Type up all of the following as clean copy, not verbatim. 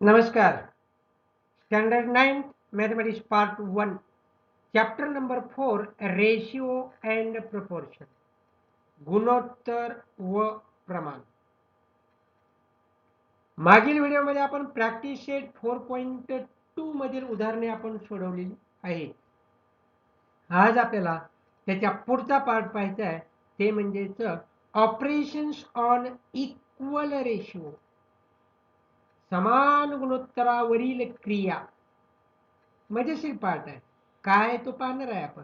नमस्कार. Standard 9 mathematics part 1 chapter number 4 ratio and proportion गुणोत्तर व प्रमाण. मागील व्हिडिओमध्ये आपण प्रॅक्टिस सेट 4.2 मधील उदाहरणे आपण सोडवलेली आहेत. आज आपल्याला त्याच्या पुढचा पार्ट पाहायचा आहे, ते म्हणजेच ऑपरेशन्स ऑन इक्वल रेशिओ, समान गुणोत्तरावरील क्रिया. मजेशीर पार्ट आहे. काय तो पाहणार आहे आपण,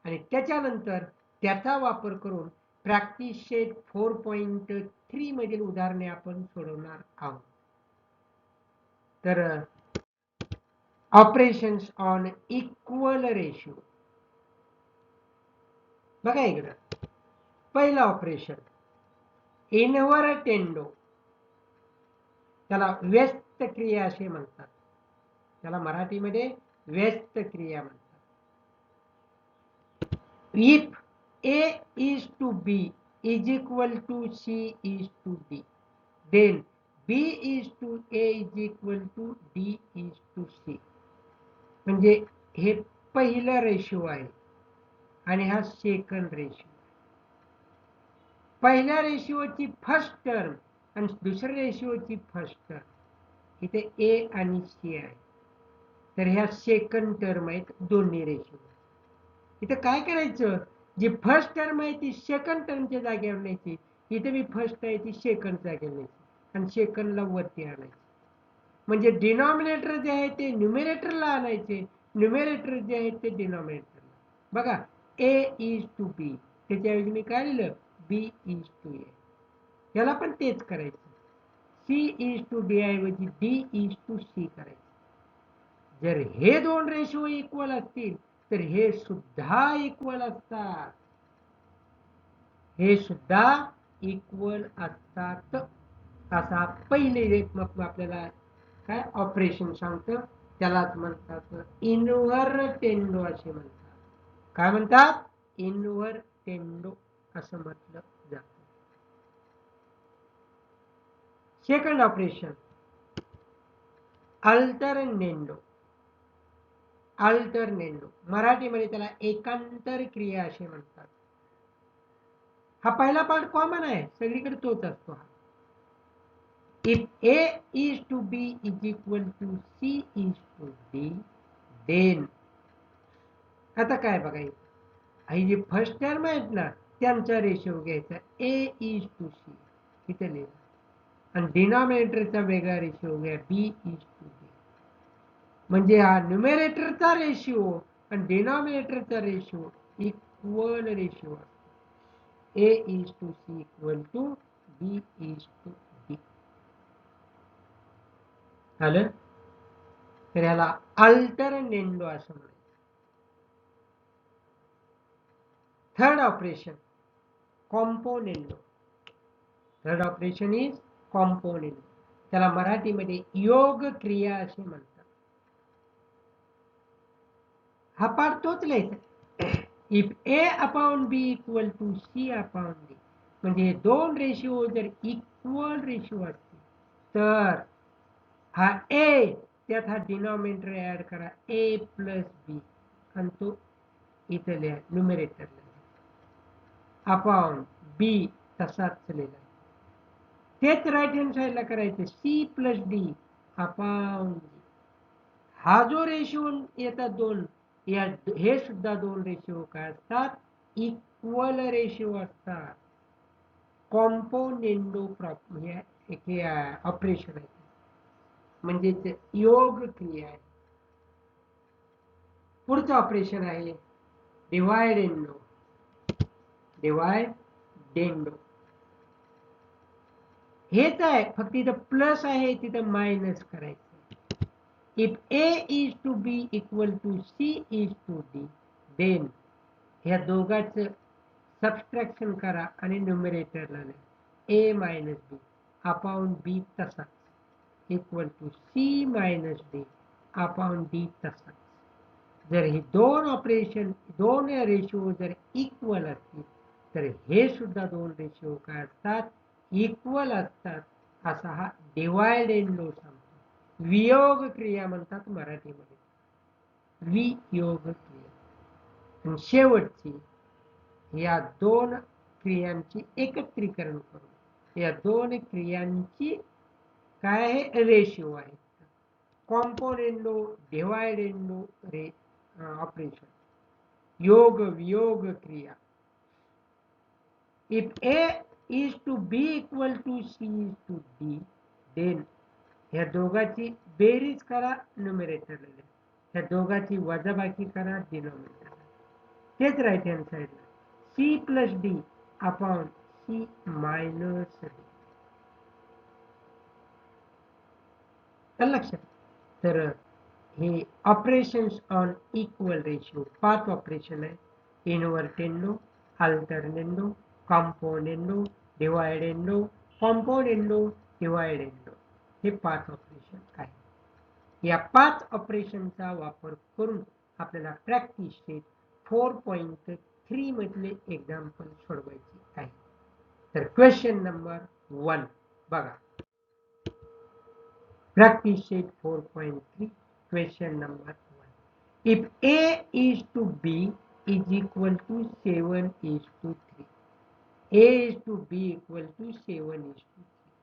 आणि त्याच्यानंतर त्याचा वापर करून प्रॅक्टिस सेट 4.3 मधील उदाहरणे आपण सोडवणार आहोत. तर ऑपरेशन्स ऑन इक्वल रेशिओ बघा इकडं. पहिलं ऑपरेशन इन्व्हर्टेंडो, त्याला व्यस्त क्रिया असे म्हणतात. त्याला मराठीमध्ये व्यस्त क्रिया म्हणतात. If A is to B is equal to C is to D, then B is to A is equal to D is to C. म्हणजे हे पहिलं रेशिओ आहे आणि हा सेकंड रेशिओ. पहिल्या रेशिओची फर्स्ट टर्म आणि दुसऱ्या रेशिओची फर्स्ट टर्म इथे ए आणि सी आहे. तर ह्या सेकंड टर्म आहेत दोन्ही रेशिओ. इथे काय करायचं, जी फर्स्ट टर्म आहे ती सेकंड टर्मच्या जागेवर न्यायची. इथे मी फर्स्ट आहे ती सेकंड जागेवर न्यायची आणि सेकंडला वरती आणायची. म्हणजे डिनॉमिनेटर जे आहे ते न्यूमरेटरला आणायचे, न्यूमरेटर जे आहे ते डिनॉमिनेटरला. बघा, ए इज टू बी, त्याच्याऐवजी मी काय लिहिलं, बी इज टू ए. याला पण तेच करायचं. सी इज टू डी ऐवजी डी इज टू सी करायचं. जर हे दोन रेशिओ इक्वल असतील तर हे सुद्धा इक्वल असतात. हे सुद्धा इक्वल असतात. असा पहिले मग आपल्याला काय ऑपरेशन सांगतं, त्यालाच म्हणतात इन्व्हर्टेंडो असे म्हणतात. काय म्हणतात, इन्व्हर्टेंडो असं म्हटलं जातं. Second operation alternendo. अल्टरनेंडो मराठीमध्ये त्याला एकांतर क्रिया असे म्हणतात. हा पहिला पार्ट कॉमन आहे, सगळीकडे तोच असतो. हा if A is to B is equal to C is to D, then आता काय बघायचं, ही जी फर्स्ट टर्म आहेत ना त्यांचा रेशिओ घ्यायचा, A is to C इथे लिहिलं, आणि डिनॉमिनेटरचा वेगळा रेशिओ घ्या, B is to D. म्हणजे हा न्यूमरेटरचा रेशिओ आणि डिनॉमिनेटरचा रेशिओ इक्वल रेशिओ असतो. A is to C equal to B is to D. झालं. तर याला अल्टरनेंडो असं म्हणायचं. Third operation componendo. Third operation is componendo. त्याला मराठीमध्ये योग क्रिया असे म्हणतात. हा पार्ट तोच लिहायचा. If A upon B equal to C upon D, म्हणजे दोन रेशिओ जर इक्वल रेशिओ असतील तर हा ए, त्यात हा डिनॉमिनेटर ऍड करा, ए प्लस बी, आणि तो इथे लिहा न्यूमरेटरला, अपॉन बी तसाच लिहिला. तेच राईट हँड साईडला करायचं, C plus D upon D. हा जो रेशिओ येतात दोन, हे सुद्धा दोन रेशिओ काय असतात, इक्वल रेशिओ असतात. कॉम्पोनेंडो ऑपरेशन आहे, म्हणजे योग क्रिया आहे. पुढचं ऑपरेशन आहे डिवायडेंडो. डिवायडेंडो हेच आहे, फक्त इथं प्लस आहे तिथं मायनस करायचं. If A is to B equal to C is to D, then ह्या दोघांचं सबस्ट्रॅक्शन करा आणि न्यूमरेटरला ए मायनस बी अपॉन बी तसाच equal to C minus D upon D तसाच. जर ही दोन ऑपरेशन, दोन रेशिओ जर इक्वल असतील तर हे सुद्धा दोन रेशिओ काय असतात, इक्वल असतात. असा हा डिवायडेंडो सांगतो. वियोग क्रिया म्हणतात मराठीमध्ये, वियोग क्रिया. आणि शेवटची या दोन क्रियांची एकत्रीकरण करून या दोन क्रियांची काय आहे, रेशिओ आहे. कॉम्पोनेंडो डिवाइडेंडो रे ऑपरेशन, योग वियोग क्रिया. If A is to B equal to C is to D, then ह्या दोघांची बेरीज करा न्यूमरेटरला, ह्या दोघांची वजाबाकी करा डिनॉमिनेटरला. तेच राईट हँड साइडला C plus D upon C minus D. तर लक्षात, तर हे operations on equal ratio 5 operation आहे. इन्व्हर्टेंडो, अल्टरनेंडो, कॉम्पोनेंडो, डिवाइडेंडो, कॉम्पोनेंडो, डिवाइडेंडो, हे 5 ऑपरेशन आहे. या 5 ऑपरेशनचा वापर करून आपल्याला प्रॅक्टिस शीट 4.3 मधले एक्झाम्पल सोडवायची आहे. तर क्वेश्चन नंबर 1 बघा. Practice sheet 4.3, question number 1. If A is to B is equal to 7 is to 3. A is to B equal to 7 is to 3.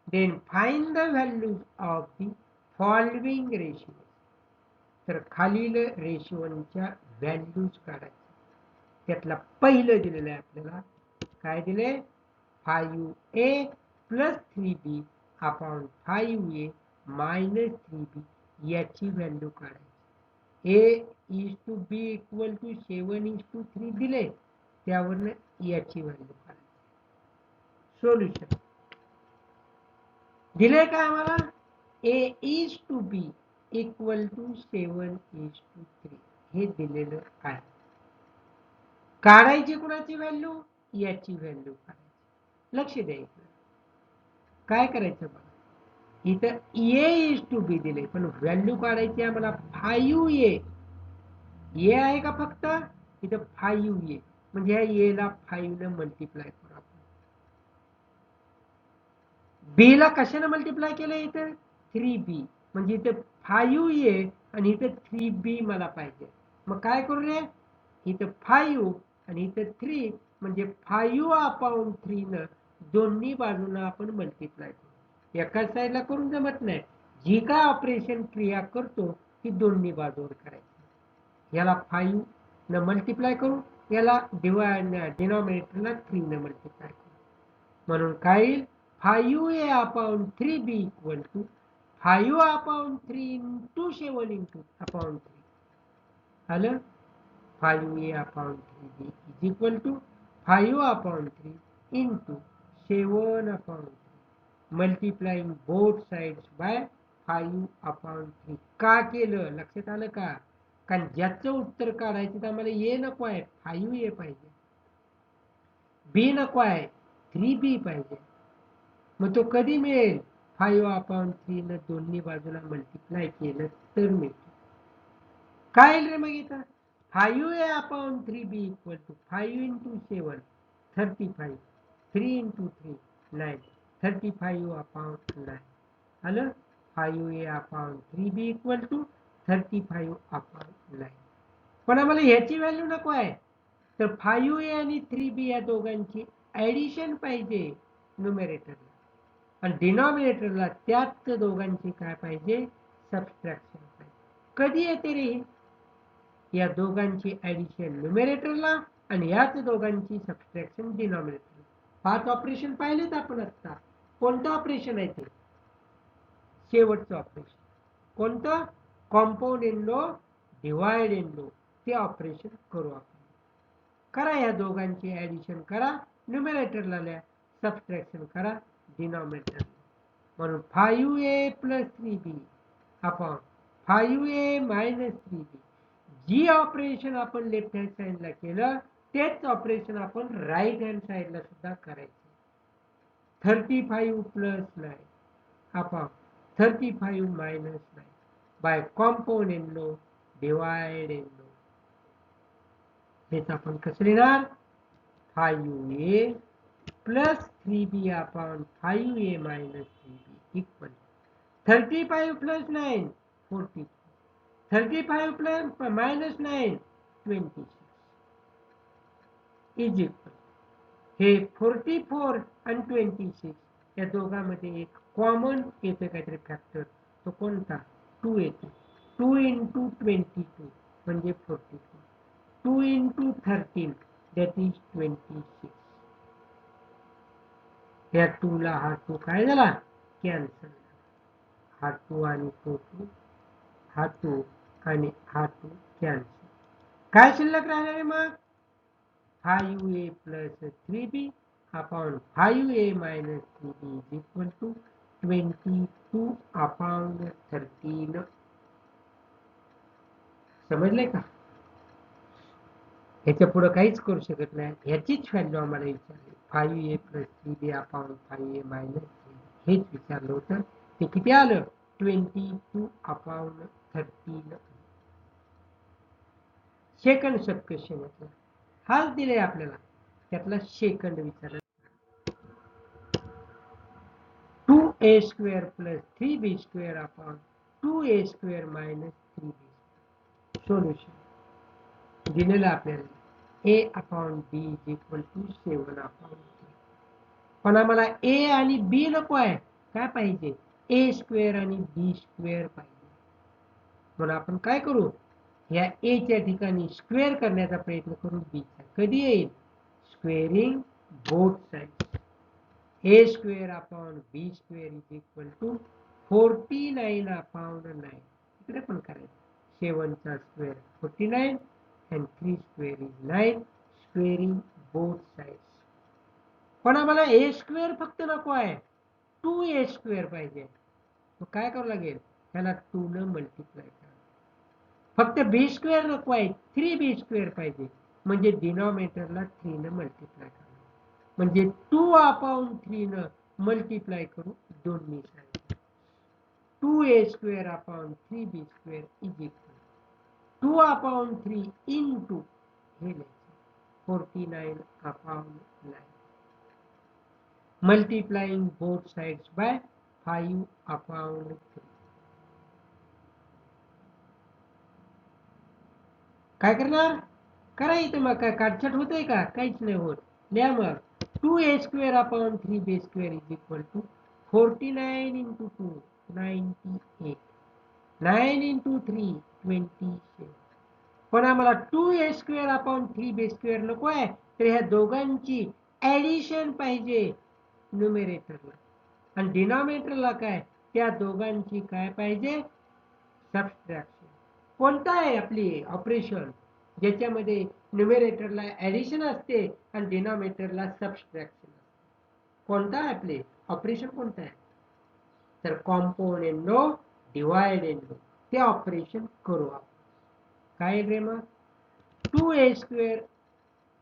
Then find the values of the following ratios. तर खालील रेशिओच्या values काढायच्या. त्यातला पहिलं दिलेलं आहे आपल्याला, काय दिले, 5A plus 3B upon 5A minus 3B याची व्हॅल्यू काढायची. A is to B equal to 7 is to 3 दिले, त्यावरनं याची व्हॅल्यू काढायची. सोल्युशन दिले का आम्हाला, A is to B equal to 7 is to 3 हे दिलेलं आहे. काढायची कुणाची व्हॅल्यू, याची व्हॅल्यू काढायची. लक्ष द्यायचं, काय करायचं बघा, इथं ए इज टू बी दिले, पण व्हॅल्यू काढायची आम्हाला 5A. ए आहे का फक्त, इथं 5A, म्हणजे ह्या ए ला 5 ने मल्टिप्लाय करू आपण. बी ला कशाने मल्टिप्लाय केलं, इथं 3B, म्हणजे इथं 5A आणि इथं 3B मला पाहिजे. मग काय करू रे, इथं 5 आणि इथं 3, म्हणजे 5 अपॉन 3 न दोन्ही बाजूला आपण मल्टिप्लाय करू. एका साईडला करून जमत नाही, जी काय ऑपरेशन क्रिया करतो ती दोन्ही बाजूवर करायची. याला 5 न मल्टिप्लाय करू, याला डिनॉमिनेटरला 3 न मल्टिप्लाय करू. म्हणून काय येईल, 5A upon 3B equal to 5 upon 3 into 7 into upon 3 आलं. 5A upon 3B is equal to 5 upon 3 into 7 upon 3, multiplying both sides by 5 upon 3. का केलं, लक्षात आलं का, कारण ज्याचं उत्तर काढायचं तर आम्हाला ए नको आहे, 5A पाहिजे, बी नको आहे, 3B पाहिजे. मग तो कधी मिळेल, 5 अपॉन 3 न दोन्ही बाजूला मल्टिप्लाय केलं तर मिळतो. काय रे मग इथं, 5A upon 3B equal to 5 into 7, 35, 3 into 3, 9, 35 upon 9. आलं, 5A upon 3B equal to 35 upon 9. पण आम्हाला ह्याची व्हॅल्यू नको आहे, तर 5A आणि 3B या दोघांची ऍडिशन पाहिजे न्यूमरेटरला, आणि डिनॉमिनेटरला त्याच दोघांची काय पाहिजे, सबट्रॅक्शन पाहिजे. कधी येते रे, या दोघांची ऍडिशन न्यूमरेटरला आणि याच दोघांची सबट्रॅक्शन डिनॉमिनेटरला. 5 ऑपरेशन पाहिलेत आपण आता. कोणतं ऑपरेशन आहे ते, शेवटचं ऑपरेशन कोणतं, कॉम्पोनेंडो डिवाइडेंडो, ते ऑपरेशन करू आपण. करा, या दोघांची ऍडिशन करा न्यूमरेटरला, सबट्रॅक्शन करा डिनॉमिनेटरला. म्हणून 5A plus 3B upon 5A minus 3B. जी ऑपरेशन आपण लेफ्ट हँड साइडला केलं तेच ऑपरेशन आपण राईट हँड साइडला सुद्धा करायचं. 35 plus 9 upon 35 minus 9 by componendo dividendo. हेच आपण कसं लिहिणार, 5A plus 3B upon 5A minus 3B equal 35 plus 9, 40. 35 plus minus 9, 26 is equal. हे 44 आणि 26 या दोघांमध्ये एक कॉमन येतो काहीतरी फॅक्टर, तो कोणता? 2 येतो. 2 into 22 म्हणजे 44. 2 into 13 that is 26. या 2 ला हा 2 काय झाला? कॅन्सल. हा 2 आणि तो 2, हा 2 आणि हा 2 कॅन्सल. काय शिल्लक राहिलेले मग? 5a plus 3b upon 5a minus 3b is equal to 22 upon 13. समजले का? ह्याच्या पुढे काहीच करू शकत नाही. ह्याचीच व्हॅल्यू आम्हाला विचारली. 5a plus 3b upon 5a minus 3b हेच विचारलं होतं. ते किती आलं? 22 upon 13. सेकंड सब क्वेश्चन होतं. हाच दिले आपल्याला, त्यातला सेकंड विचारला. 2a square plus 3b square upon 2a square minus 3b. Solution दिलेलं आपल्याला a upon b is equal to 7 upon 3. पण आम्हाला a आणि b नको आहे. काय पाहिजे? a स्क्वेअर आणि b स्क्वेअर पाहिजे. म्हणून आपण काय करू? या a च्या ठिकाणी स्क्वेअर करण्याचा प्रयत्न करू b चा. कधी येईल? Squaring both sides. a square upon b square is equal to 49 upon 9. इकडे पण करायचं. 7 चा square 49 and 3 square is 9. Squaring both sides. पण आम्हाला a स्क्वेअर फक्त नको आहे, 2a स्क्वेअर पाहिजे. तो काय करावं लागेल? त्याला 2 न मल्टिप्लाय करा. फक्त b स्क्वेअर नको आहे, 3b स्क्वेअर पाहिजे. म्हणजे डिनॉमिनेटरला 3 न मल्टिप्लाय करा. म्हणजे 2 upon 3 न मल्टिप्लाय करू दोन्ही side. 2a square upon 3b square is equal 2 upon 3 into हे 49 upon 9. Multiplying both sides by 5 upon 3. काय करणार? करा इथे मग. काय काटछाट होते का? काहीच नाही होत. लिहा मग. 2a square upon 3b square is equal to 49 into 2, 98. 9 into 3, 27. पण आम्हाला 2a square upon 3b square नको आहे. तर ह्या दोघांची ऍडिशन पाहिजे न्यूमरेटरला. आणि डिनॉमिनेटरला काय? त्या दोघांची काय पाहिजे? सबट्रॅक्शन. कोणता आहे आपली ऑपरेशन ज्याच्यामध्ये न्यूमरेटरला ऍडिशन असते आणि डिनॉमिनेटरला सबट्रॅक्शन असते? कोणता आहे आपले ऑपरेशन? कोणतं आहे? तर componendo, dividendo, ते ऑपरेशन करू आपण. काय रे मग? 2a square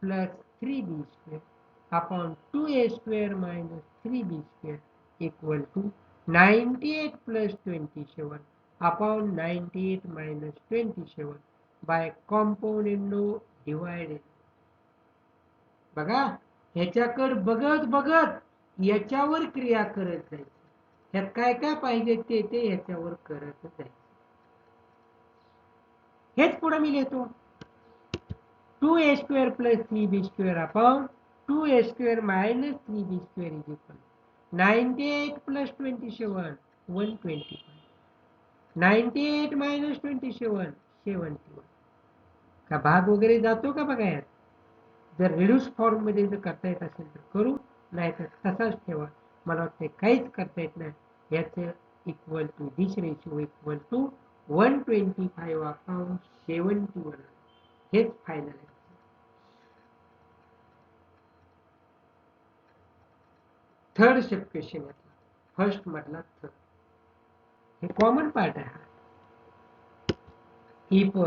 plus 3b square upon 2a square minus 3b square equal to 98 plus 27 upon 98 minus 27 by compound and no divided. बघा, ह्याच्याकडे बघत बघत याच्यावर क्रिया करत जायची. ह्यात काय काय पाहिजे ते ते ह्याच्यावर करत जायचं. हेच पुढे मी लिहितो. 2a square plus 3b square upon 2a square minus 3b square is equal 98 plus 27, 125. 98 minus 27, 71. का भाग वगैरे जातो का बघा यात? जर रिड्यूस फॉर्म मध्ये जर करता येत असेल तर करू, नाही तर तसाच ठेवा. मला वाटते काहीच करता येत नाही. याचं equal to this ratio equal to 125 upon 71. हेच फायनल आहे. थर्ड सब क्वेश्चन आहे. फर्स्ट मधला थर्ड. हे कॉमन पार्ट आहे. If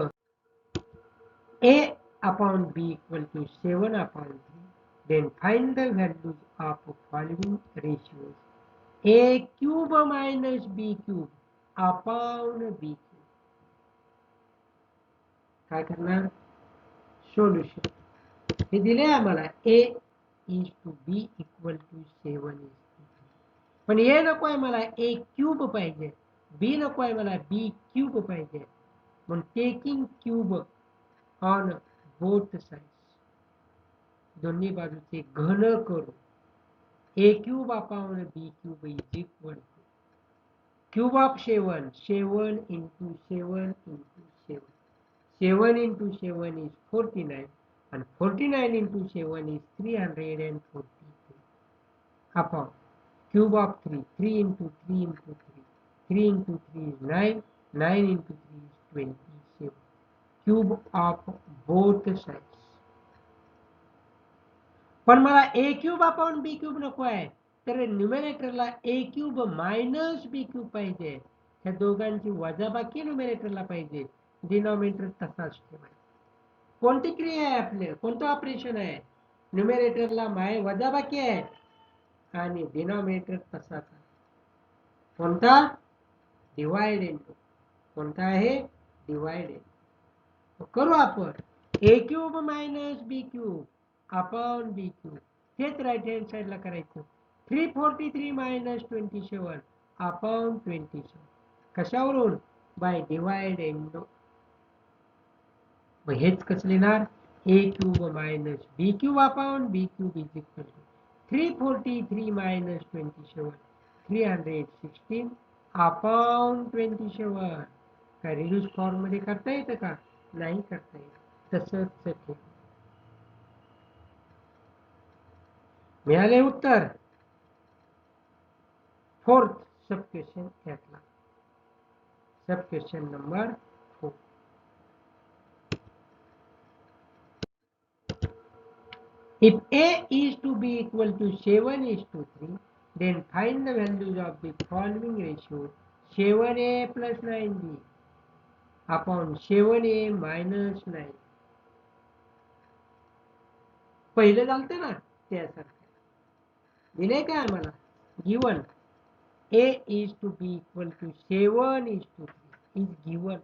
a upon b equal to 7 upon 3, then find the values of following ratios: a cube minus b cube upon b cube. काय करणार? Solution. हे दिले आम्हाला a is to b equal to 7 is to 3. पण हे नको आहे मला, a क्यूब पाहिजे. बी नको आहे मला, बी क्यूब पाहिजे. म्हणून taking cube on both sides, दोन्ही बाजूचे घन करू. A cube upon B cube is equal to cube of 7, 7 into 7 into 7. 7 into 7 is 49, and 49 into 7 is 343. Upon cube of 3, 3 into 3 into 3. 3 into 3 is 9, 9 into 3 is 27. Cube of both sides. पण मला ए cube upon B cube नको आहे, तर न्यूमरेटरला ए cube minus B cube पाहिजे. ह्या दोघांची वजाबाकी न्यूमरेटरला पाहिजे. डिनॉमिनेटर तसाच ठेवायचा. कोणती क्रिया आहे आपले, कोणतं ऑपरेशन आहे? न्यूमरेटरला वजाबाकी आहे आणि डिनॉमिनेटर तसाच आहे. कोणता? Divide into. कोणता आहे? Divide into. करू आपण. A cube minus B cube upon B cube, हेच राईट हँड साइडला करायचं. 343 मायनस 27 अपॉन 27. कशावरून? By divide into. मग हेच कसं लिहिणार? A cube minus B cube upon B cube is equal to 343 minus 27 316 upon 27. काय रिड्यूस फॉर्म मध्ये करता येतं का? नाही करता येत. तसंच ठेव. मिळाले उत्तर. फोर्थ सब क्वेश्चन यातला, सब question number 4. If A is to be equal to 7:3, then find the values of the following ratio: 7A plus 9B upon 7A minus 9. पहिलं चालतं ना त्यासारखं दिले काय आम्हाला? Given A is to be equal to 7:3 is given.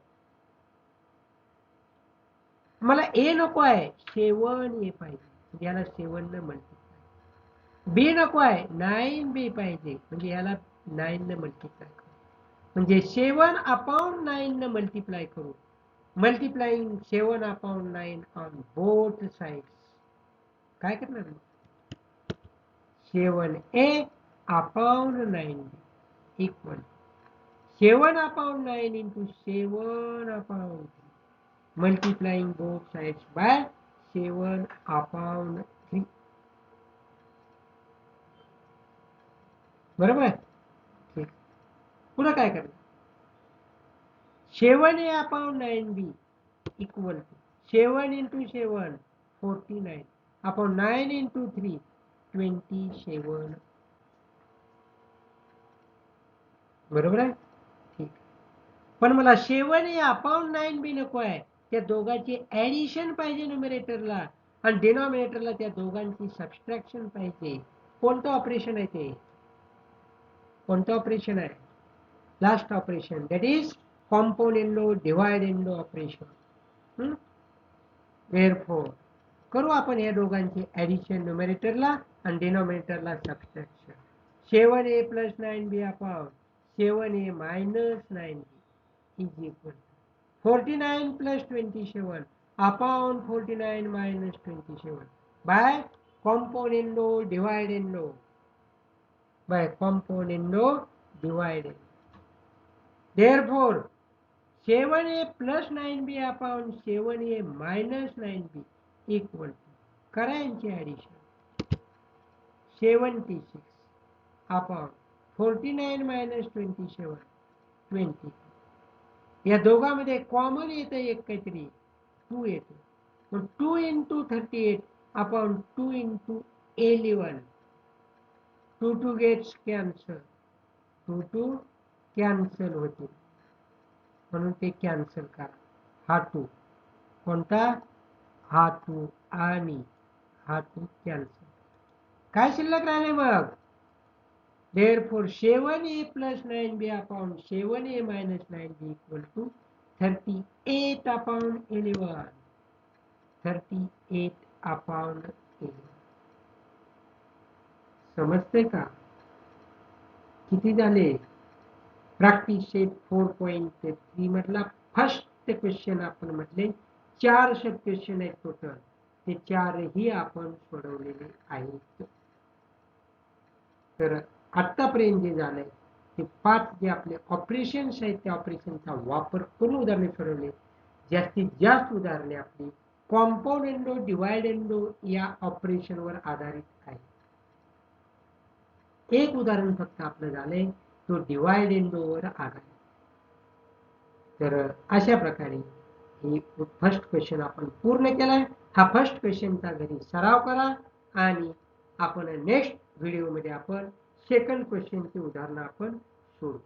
मला A नको आहे, 7A पाहिजे, याला 7 न मल्टिप्लाय. बी नको आहे, 9B पाहिजे, म्हणजे याला 9 न मल्टिप्लाय करू. म्हणजे 7 अपॉन 9 न मल्टिप्लाय करू. Multiplying 7 upon 9 on both sides. काय करणार मग? 7A upon 9B equal 7 upon 9 into 7 upon 3, multiplying both sides by 7 upon 3. बरोबर? ठीक. पुढे काय करणार? 7A upon 9B equal to 7 into 7 49 upon 9 into 3 27. बरोबर आहे? ठीक. पण मला 7A अपॉन 9B नको आहे, त्या दोघांची ऍडिशन पाहिजे न्यूमरेटरला, आणि डिनॉमिनेटरला त्या दोघांची सबस्ट्रॅक्शन पाहिजे. कोणतं ऑपरेशन आहे ते? कोणतं ऑपरेशन आहे? Last operation, that is componendo dividendo operation. Therefore करू आपण या दोघांची ऍडिशन न्यूमरेटरला आणि डिनॉमिनेटरला subtraction. 7A plus 9B upon 7A minus 9B is equal to 49 plus 27 upon 49 minus 27 by componendo dividendo. By componendo dividendo. Therefore 7A plus 9B upon 7A minus 9B equal to, करा यांची addition, 76 upon 49 minus 27 20. या दोघांमध्ये common येतं एक काहीतरी 2 येतो. मग 2 into 38 upon 2 into 11. 2 gets cancel. 2 cancel होते, म्हणून ते कॅन्सल करा. हा 2 कोणता? हा 2 आणि हा 2 कॅन्सल. काय शिल्लक राहिले मग? Therefore 7A plus 9B upon 7A minus 9B equal to 38 upon 11. 38 upon 11. समजते का? किती झाले? प्रॅक्टिस सेट 4.3 मधला फर्स्ट क्वेश्चन आपण म्हटले 400 क्वेश्चन आहेत टोटल, ते 4ही आपण सोडवलेले आहेत. तर आतापर्यंत जे झालंय ते 5 जे आपले ऑपरेशन्स आहेत त्या ऑपरेशनचा वापर करून उदाहरणे सोडवले. जास्तीत जास्त उदाहरणे आपली कॉम्पाउंड डिवाइडेंडो या ऑपरेशनवर आधारित आहे. एक उदाहरण फक्त आपलं झालंय तो डिवाइडेंडोवर आधारित. तर अशा प्रकारे ही फर्स्ट क्वेश्चन आपण पूर्ण केलाय. हा फर्स्ट क्वेश्चनचा घरी सराव करा आणि आपण नेक्स्ट व्हिडिओमध्ये आपण सेकंड क्वेश्चनची उदाहरणं आपण सोडू.